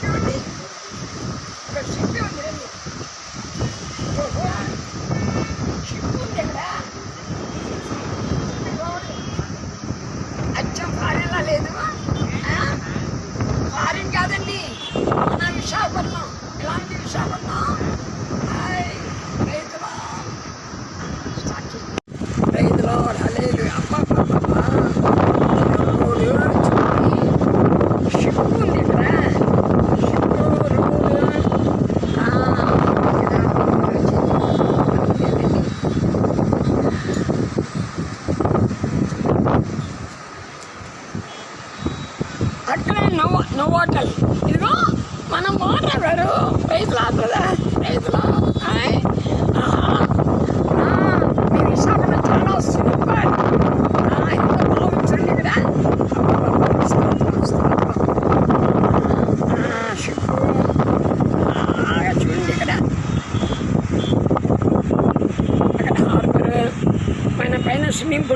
చూడండి ఇక్కడ షిప్ ఉంది రండి. షిప్ ఉంది ఇక్కడ అచ్చం ఫారెన్లా లేదు. ఫారిన్ కాదండి, మన విశాఖపట్నం. ఇలాంటి విశాఖపట్నం రైతులో లేదు. అమ్మ షిప్ ఉంది ఇక్కడ. అక్కడ నోవాటల్. ఇదిగో మనం మాట్లాడారు రైతులు ఆడుతుందా రైతులు. మీరు విశాఖపట్నం చాలా సూపర్. ఎంత బాగుంటుంది ఇక్కడ. షిప్ చూడండి ఇక్కడ. అక్కడ హార్బర్ పైన స్విమ్మింగ్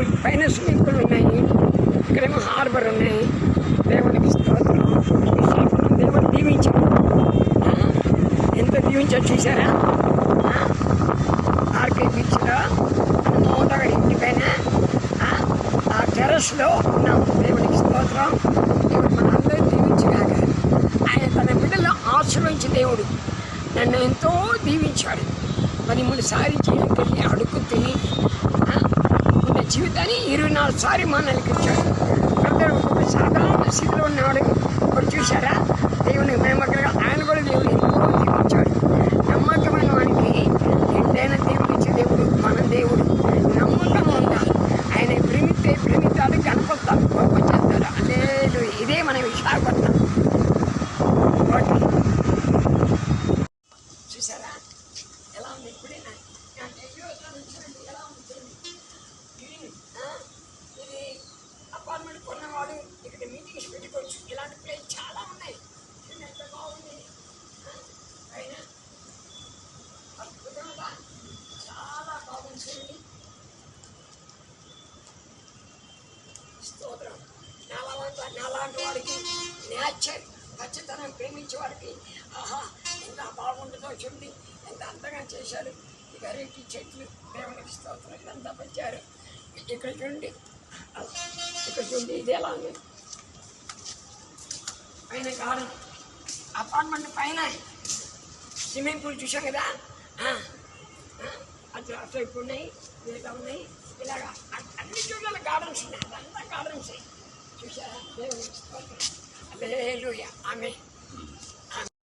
పూల్ ఉన్నాయి. ఇక్కడేమో హార్బర్ ఉన్నాయి. దేవుడికి స్తోత్రం. విశాఖపట్నం దేవుడు దీవించాడు. ఎంత దీవించాడు చూసారా. ఆర్కే బీచ్లో మోటగా ఇంటి పైన ఆ టెర్రస్లో ఉన్నాం. దేవుడికి స్తోత్రం. దేవుడు మనందరూ దీవించగాక. ఆయన తన బిడ్డల్లో ఆశలోంచి దేవుడు నన్ను ఎంతో దీవించాడు. 13 సార్లు జైలుకి వెళ్ళి అడుగు తిని ఉన్న జీవితాన్ని 24 సార్లు మనల్కి ఇచ్చాడు. ఒక సాధారణ స్థితిలో ఉన్నవాడు ఇప్పుడు చూసారా. దేవుని ప్రేమగా ఆయన కూడా దేవుడు ఎంతో దీవించాడు. నమ్మకమైన వానికి ఎంతైనా దేవుడిచ్చే దేవుడు మన దేవుడు. నమ్మకం ఉండాలి. ఆయన ప్రేమితాడు కనపడతాడు, కోపం చేస్తాడు. లేదు, ఇదే మన విశాఖపట్నం. చూసారా ఎలా ఉంది. ఇప్పుడే ఎలా ఉంది. ఇది అపార్ట్మెంట్ కొన్నవాడు ఇక్కడ మీటింగ్స్ పెట్టుకోవచ్చు. ఇలాంటి ప్లేస్ చాలా ఉన్నాయి. ఎంత బాగుంది. అయినా అద్భుతంగా చాలా బాగుంటుంది. స్తోత్రం. నాలాంటి వాడికి నేచర్ ఖచ్చితంగా ప్రేమించే వాడికి ఎంత బాగుంటుందో చూడండి. ఎంత అందంగా చేశారు. ఈ అరటి చెట్లు దేవునికి స్తోత్రం. ఇదంతా పెంచారు. ఇక్కడ చూడండి. ఇది ఎలా ఉంది. పైన గార్డెన్ అపార్ట్మెంట్ పైన స్విమ్మింగ్ పూల్ చూసాం కదా. అట్లా ఇప్పుడు ఉన్నాయి, ఇలా ఉన్నాయి. ఇలాగా అన్ని చోట్ల గార్డెన్స్ ఉన్నాయి. అదంతా గార్డెన్స్ చూసారా. దేవునికి స్తోత్రం. హల్లెలూయా. ఆమేన్.